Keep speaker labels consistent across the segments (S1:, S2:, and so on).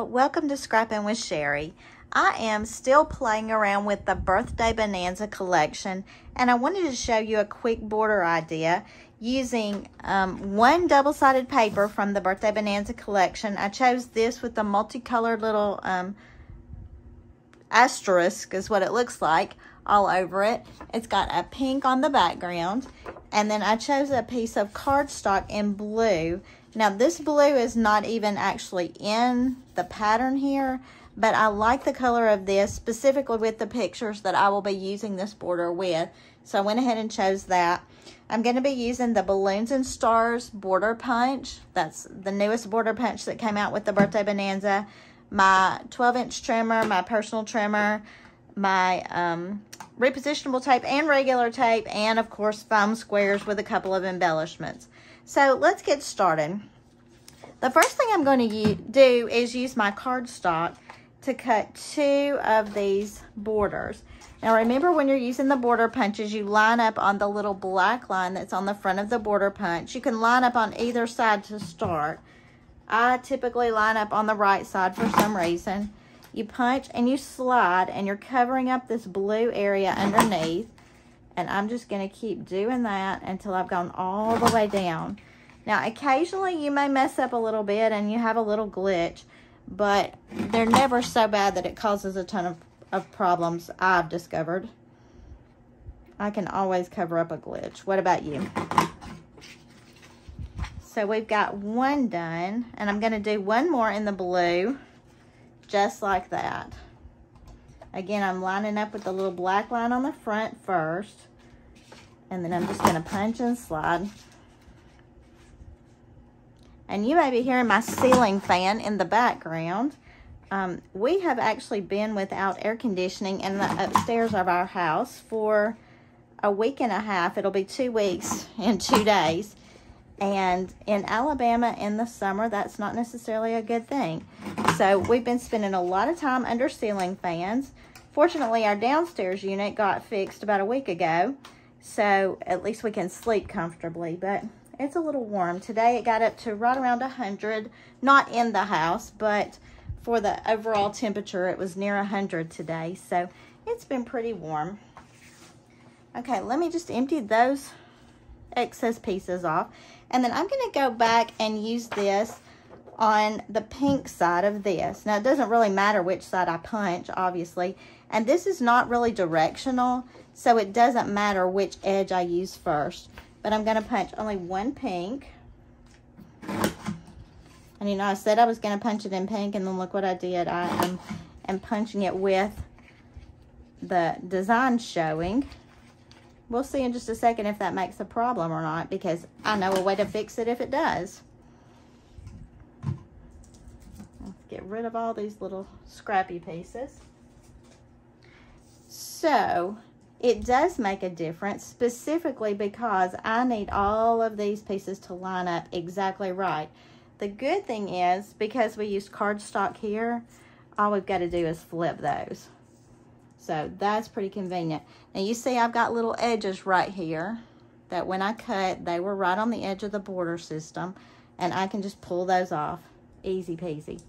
S1: y'all, welcome to Scrappin with Sheri. I am still playing around with the Birthday Bonanza collection, and I wanted to show you a quick border idea using one double-sided paper from the Birthday Bonanza collection. I chose this with the multicolored little asterisk is what it looks like all over it. It's got a pink on the background, and then I chose a piece of cardstock in blue. Now this blue is not even actually in the pattern here, but I like the color of this specifically with the pictures that I will be using this border with. So I went ahead and chose that. I'm going to be using the Balloons and Stars border punch. That's the newest border punch that came out with the Birthday Bonanza. My 12-inch trimmer, my personal trimmer, my repositionable tape and regular tape, and of course foam squares with a couple of embellishments. So let's get started. The first thing I'm going to do is use my cardstock to cut two of these borders. Now remember, when you're using the border punches, you line up on the little black line that's on the front of the border punch. You can line up on either side to start. I typically line up on the right side for some reason. You punch and you slide, and you're covering up this blue area underneath. And I'm just going to keep doing that until I've gone all the way down. Now, occasionally you may mess up a little bit and you have a little glitch, but they're never so bad that it causes a ton of problems, I've discovered. I can always cover up a glitch. What about you? So we've got one done, and I'm going to do one more in the blue, just like that. Again, I'm lining up with the little black line on the front first, and then I'm just going to punch and slide. And you may be hearing my ceiling fan in the background. We have actually been without air conditioning in the upstairs of our house for a week and a half. It'll be 2 weeks in 2 days. And in Alabama in the summer, that's not necessarily a good thing. So we've been spending a lot of time under ceiling fans. Fortunately, our downstairs unit got fixed about a week ago, so at least we can sleep comfortably, but it's a little warm. Today it got up to right around 100, not in the house, but for the overall temperature, it was near 100 today, so it's been pretty warm. Okay, let me just empty those excess pieces off, and then I'm going to go back and use this on the pink side of this. Now, it doesn't really matter which side I punch, obviously, and this is not really directional, so it doesn't matter which edge I use first, but I'm going to punch only one pink. And you know, I said I was going to punch it in pink, and then look what I did. I am punching it with the design showing. We'll see in just a second if that makes a problem or not, because I know a way to fix it if it does. Let's get rid of all these little scrappy pieces. So it does make a difference, specifically because I need all of these pieces to line up exactly right. The good thing is, because we used cardstock here, all we've got to do is flip those. So that's pretty convenient. Now you see I've got little edges right here that when I cut, they were right on the edge of the border system, and I can just pull those off. Easy peasy.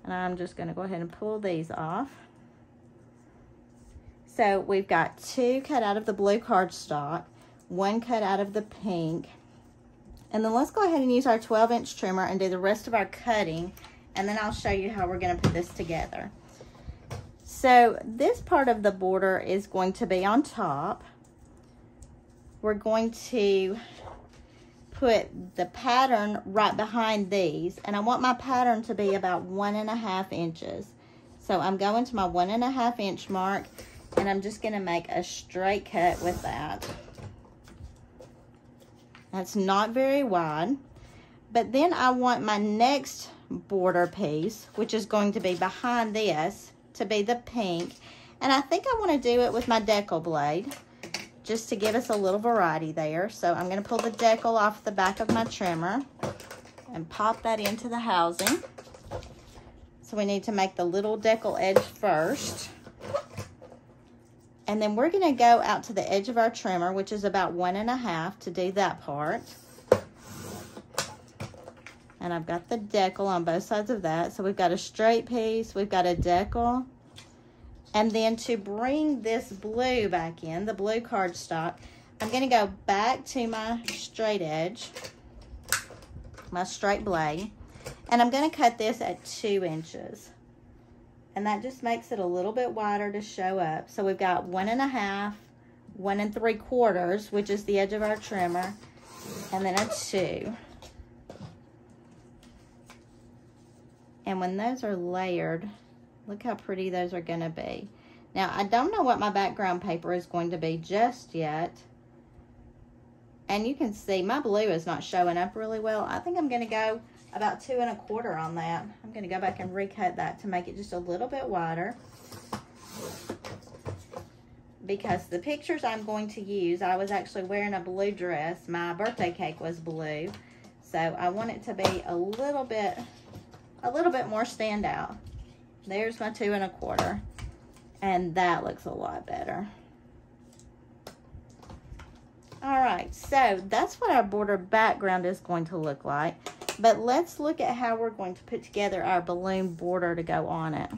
S1: And I'm just going to go ahead and pull these off. So we've got two cut out of the blue cardstock, one cut out of the pink, and then let's go ahead and use our 12-inch trimmer and do the rest of our cutting, and then I'll show you how we're going to put this together. So this part of the border is going to be on top. We're going to put the pattern right behind these, and I want my pattern to be about 1.5 inches. So I'm going to my 1.5 inch mark, and I'm just going to make a straight cut with that. That's not very wide. But then I want my next border piece, which is going to be behind this, to be the pink. And I think I want to do it with my decal blade, just to give us a little variety there. So I'm going to pull the decal off the back of my trimmer and pop that into the housing. So we need to make the little decal edge first. And then we're going to go out to the edge of our trimmer, which is about 1.5, to do that part. And I've got the decal on both sides of that. So we've got a straight piece, we've got a decal. And then to bring this blue back in, the blue cardstock, I'm gonna go back to my straight edge, my straight blade, and I'm gonna cut this at 2 inches. And that just makes it a little bit wider to show up. So we've got 1.5, 1 3/4, which is the edge of our trimmer, and then a 2. And when those are layered, look how pretty those are gonna be. Now, I don't know what my background paper is going to be just yet. And you can see my blue is not showing up really well. I think I'm gonna go about 2 1/4 on that. I'm gonna go back and recut that to make it just a little bit wider. Because the pictures I'm going to use, I was actually wearing a blue dress. My birthday cake was blue. So I want it to be a little bit more standout. There's my 2 1/4. And that looks a lot better. All right, so that's what our border background is going to look like. But let's look at how we're going to put together our balloon border to go on it.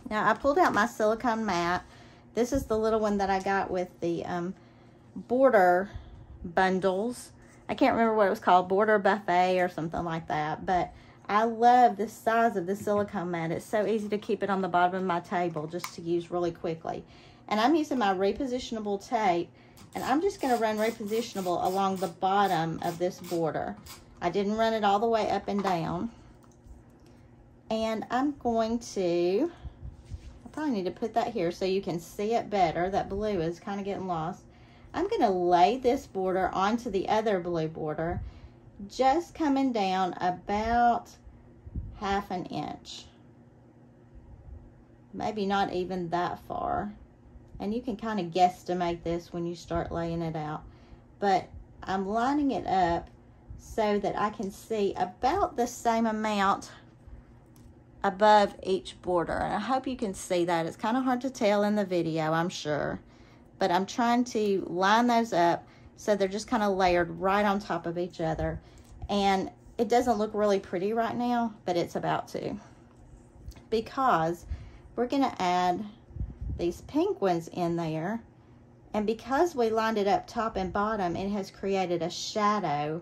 S1: Now, I pulled out my silicone mat. This is the little one that I got with the border bundles. I can't remember what it was called, border buffet or something like that. But I love the size of the silicone mat. It's so easy to keep it on the bottom of my table just to use really quickly. And I'm using my repositionable tape, and I'm just going to run repositionable along the bottom of this border. I didn't run it all the way up and down. And I'm going to, I probably need to put that here so you can see it better. That blue is kind of getting lost. I'm going to lay this border onto the other blue border, just coming down about 1/2 inch. Maybe not even that far. And you can kind of guesstimate this when you start laying it out. But I'm lining it up so that I can see about the same amount above each border. And I hope you can see that. It's kind of hard to tell in the video, I'm sure. But I'm trying to line those up so they're just kind of layered right on top of each other. And it doesn't look really pretty right now, but it's about to. Because we're going to add these pink ones in there. And because we lined it up top and bottom, it has created a shadow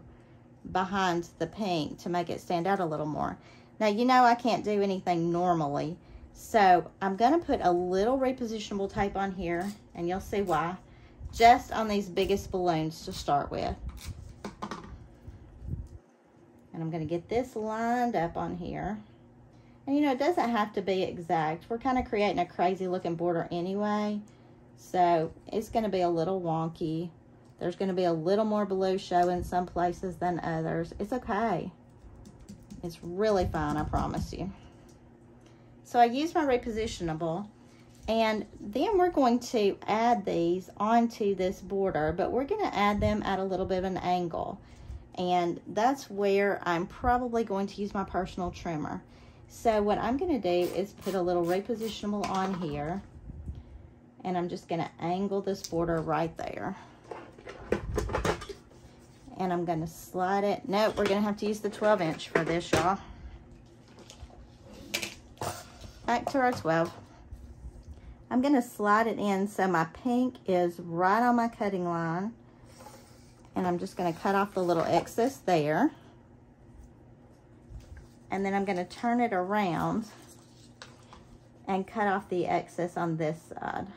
S1: behind the pink to make it stand out a little more. Now, you know I can't do anything normally. So I'm going to put a little repositionable tape on here, and you'll see why. Just on these biggest balloons to start with. And I'm going to get this lined up on here. And you know, it doesn't have to be exact. We're kind of creating a crazy looking border anyway. So it's going to be a little wonky. There's going to be a little more blue showing some places than others. It's okay. It's really fine, I promise you. So I used my repositionable. And then we're going to add these onto this border. But we're going to add them at a little bit of an angle. And that's where I'm probably going to use my personal trimmer. So what I'm going to do is put a little repositionable on here. And I'm just going to angle this border right there. And I'm going to slide it. Nope, we're going to have to use the 12-inch for this, y'all. Back to our 12. I'm going to slide it in so my pink is right on my cutting line. And I'm just going to cut off the little excess there. And then I'm going to turn it around and cut off the excess on this side.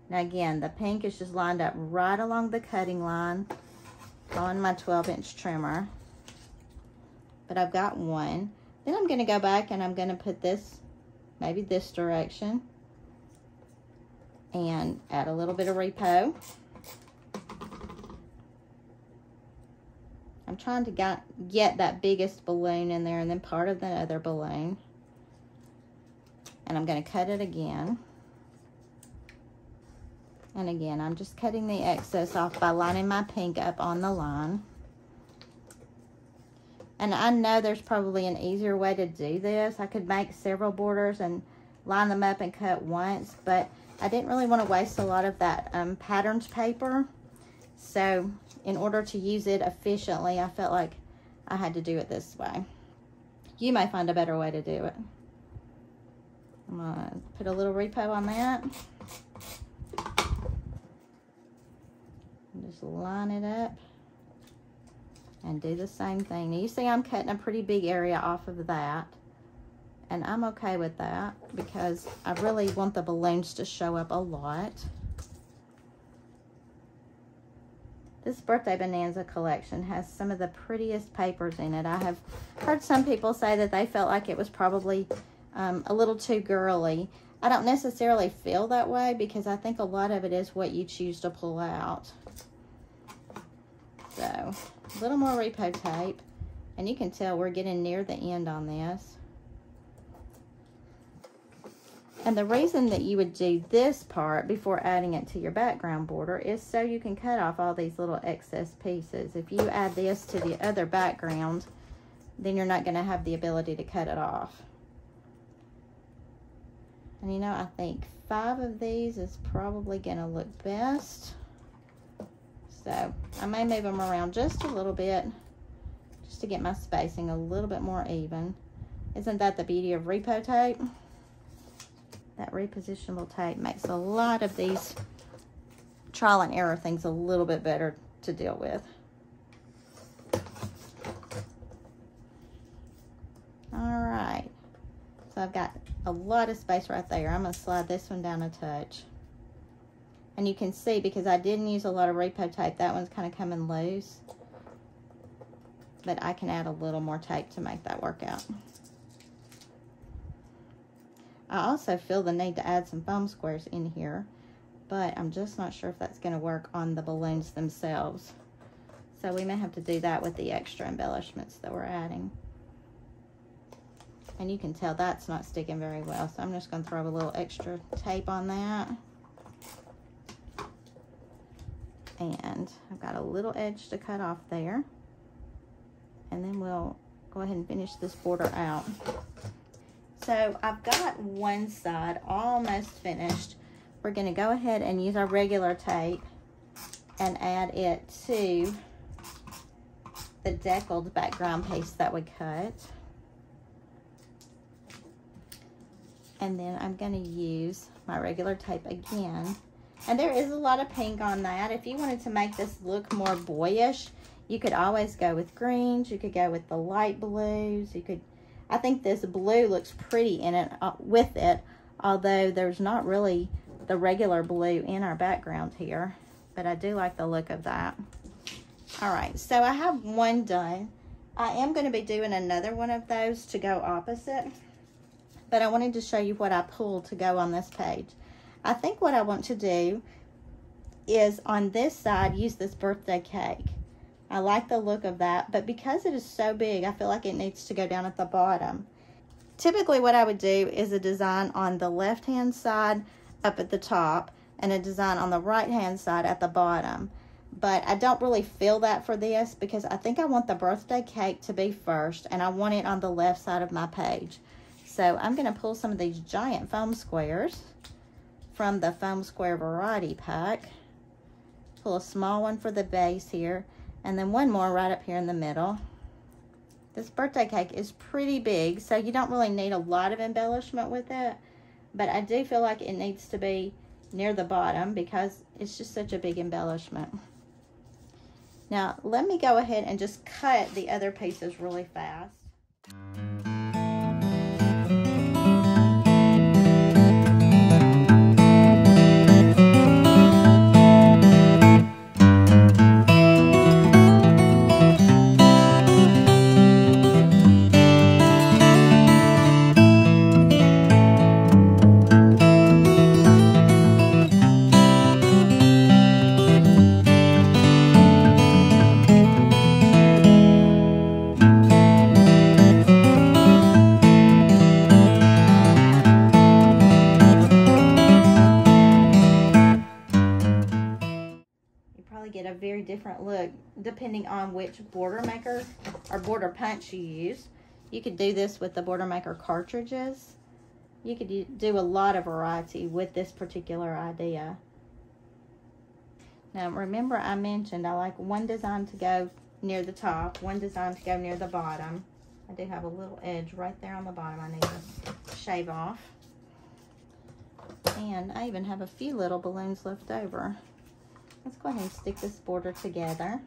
S1: Now again, the pink is just lined up right along the cutting line on my 12-inch trimmer. But I've got one. Then I'm going to go back and I'm going to put this, maybe this direction. And add a little bit of repo. I'm trying to get that biggest balloon in there and then part of the other balloon. And I'm going to cut it again. And again, I'm just cutting the excess off by lining my pink up on the line. And I know there's probably an easier way to do this. I could make several borders and line them up and cut once, but I didn't really want to waste a lot of that patterns paper. So in order to use it efficiently, I felt like I had to do it this way. You may find a better way to do it. I'm gonna put a little repo on that. Just line it up and do the same thing. Now you see I'm cutting a pretty big area off of that, and I'm okay with that because I really want the balloons to show up a lot. This Birthday Bonanza collection has some of the prettiest papers in it. I have heard some people say that they felt like it was probably a little too girly. I don't necessarily feel that way because I think a lot of it is what you choose to pull out. So, a little more repo tape, and you can tell we're getting near the end on this. And the reason that you would do this part before adding it to your background border is so you can cut off all these little excess pieces. If you add this to the other background, then you're not going to have the ability to cut it off. And you know, I think 5 of these is probably going to look best. So I may move them around just a little bit just to get my spacing a little bit more even. Isn't that the beauty of repo tape? That repositionable tape makes a lot of these trial and error things a little bit better to deal with. All right, so I've got a lot of space right there. I'm gonna slide this one down a touch. And you can see, because I didn't use a lot of repo tape, that one's kind of coming loose. But I can add a little more tape to make that work out. I also feel the need to add some foam squares in here, but I'm just not sure if that's going to work on the balloons themselves. So we may have to do that with the extra embellishments that we're adding. And you can tell that's not sticking very well, so I'm just going to throw a little extra tape on that. And I've got a little edge to cut off there. And then we'll go ahead and finish this border out. So I've got one side almost finished. We're going to go ahead and use our regular tape and add it to the deckled background piece that we cut. And then I'm going to use my regular tape again. And there is a lot of pink on that. If you wanted to make this look more boyish, you could always go with greens. You could go with the light blues. You could, I think this blue looks pretty in it with it, although there's not really the regular blue in our background here, but I do like the look of that. All right, so I have one done. I am going to be doing another one of those to go opposite, but I wanted to show you what I pulled to go on this page. I think what I want to do is on this side use this birthday cake. I like the look of that, but because it is so big, I feel like it needs to go down at the bottom. Typically what I would do is a design on the left-hand side up at the top and a design on the right-hand side at the bottom. But I don't really feel that for this because I think I want the birthday cake to be first and I want it on the left side of my page. So I'm going to pull some of these giant foam squares from the foam square variety pack. Pull a small one for the base here. And then one more right up here in the middle. This birthday cake is pretty big, so you don't really need a lot of embellishment with it. But I do feel like it needs to be near the bottom because it's just such a big embellishment. Now, let me go ahead and just cut the other pieces really fast. Get a very different look depending on which border maker or border punch you use. You could do this with the border maker cartridges. You could do a lot of variety with this particular idea. Now remember I mentioned I like one design to go near the top, one design to go near the bottom. I do have a little edge right there on the bottom I need to shave off. And I even have a few little balloons left over. Let's go ahead and stick this border together.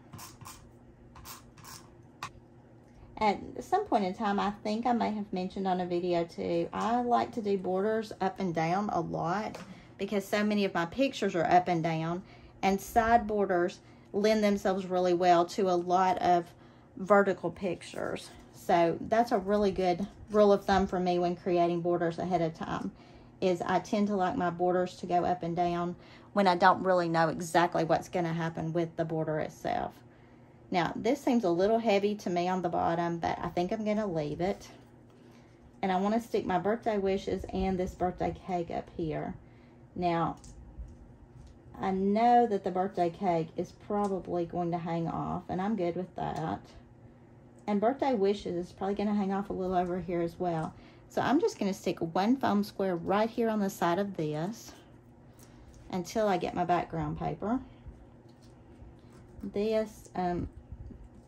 S1: At some point in time, I think I may have mentioned on a video too, I like to do borders up and down a lot because so many of my pictures are up and down, and side borders lend themselves really well to a lot of vertical pictures. So that's a really good rule of thumb for me when creating borders ahead of time, is I tend to like my borders to go up and down when I don't really know exactly what's going to happen with the border itself. Now, this seems a little heavy to me on the bottom, but I think I'm going to leave it. And I want to stick my birthday wishes and this birthday cake up here. Now, I know that the birthday cake is probably going to hang off, and I'm good with that. And birthday wishes is probably going to hang off a little over here as well. So I'm just going to stick one foam square right here on the side of this until I get my background paper.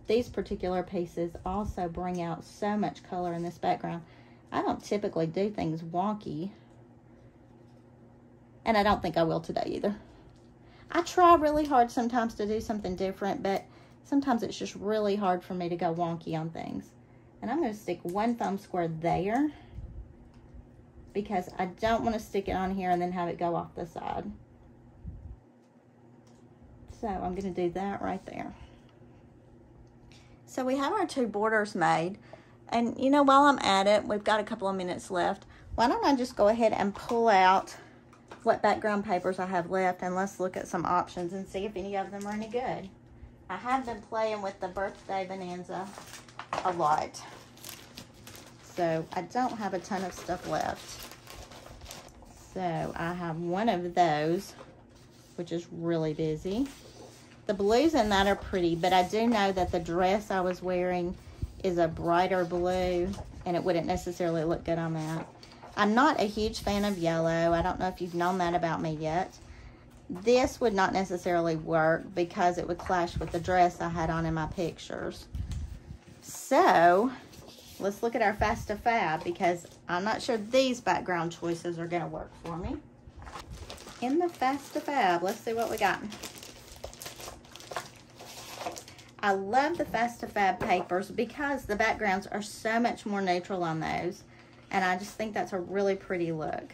S1: These particular pieces also bring out so much color in this background. I don't typically do things wonky, and I don't think I will today either. I try really hard sometimes to do something different, but sometimes it's just really hard for me to go wonky on things. And I'm going to stick one foam square there because I don't want to stick it on here and then have it go off the side. So I'm going to do that right there. So we have our two borders made, and you know, while I'm at it, we've got a couple of minutes left. Why don't I just go ahead and pull out what background papers I have left, and let's look at some options and see if any of them are any good. I have been playing with the birthday Bonanza a lot, so I don't have a ton of stuff left. So I have one of those, which is really busy. The blues in that are pretty, but I do know that the dress I was wearing is a brighter blue, and it wouldn't necessarily look good on that. I'm not a huge fan of yellow. I don't know if you've known that about me yet. This would not necessarily work because it would clash with the dress I had on in my pictures. So let's look at our Fast to Fab, because I'm not sure these background choices are going to work for me. In the Fast to Fab, let's see what we got. I love the Fast to Fab papers because the backgrounds are so much more neutral on those, and I just think that's a really pretty look.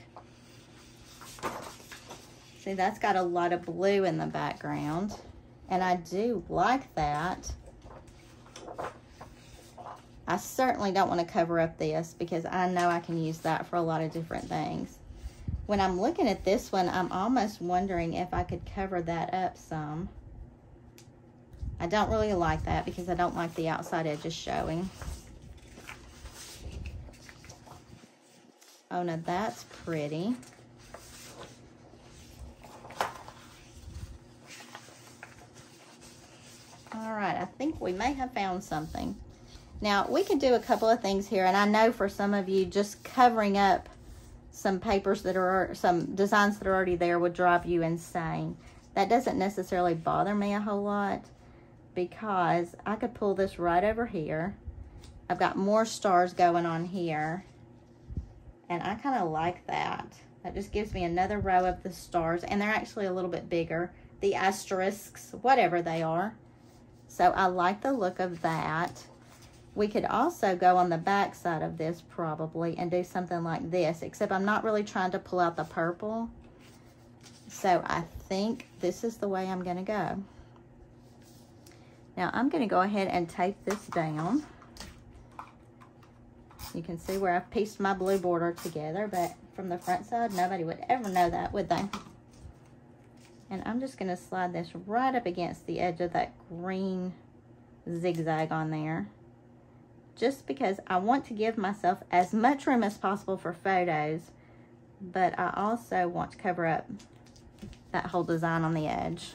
S1: See, that's got a lot of blue in the background, and I do like that. I certainly don't want to cover up this because I know I can use that for a lot of different things. When I'm looking at this one, I'm almost wondering if I could cover that up some. I don't really like that because I don't like the outside edges showing. Oh, now that's pretty. All right, I think we may have found something. Now, we could do a couple of things here, and I know for some of you, just covering up some papers that are, some designs that are already there would drive you insane. That doesn't necessarily bother me a whole lot, because I could pull this right over here. I've got more stars going on here, and I kind of like that. That just gives me another row of the stars, and they're actually a little bit bigger, the asterisks, whatever they are. So I like the look of that. We could also go on the back side of this probably and do something like this, except I'm not really trying to pull out the purple. So I think this is the way I'm going to go. Now I'm going to go ahead and tape this down. You can see where I've pieced my blue border together, but from the front side, nobody would ever know that, would they? And I'm just going to slide this right up against the edge of that green zigzag on there, just because I want to give myself as much room as possible for photos, but I also want to cover up that whole design on the edge.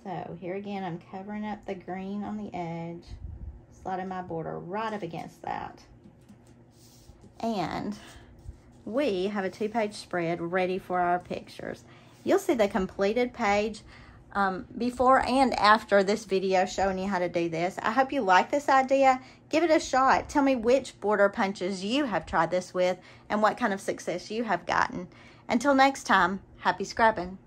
S1: So here again, I'm covering up the green on the edge, sliding my border right up against that. And we have a 2-page spread ready for our pictures. you'll see the completed page before and after this video showing you how to do this. I hope you like this idea. Give it a shot. Tell me which border punches you have tried this with and what kind of success you have gotten. Until next time, happy scrapping.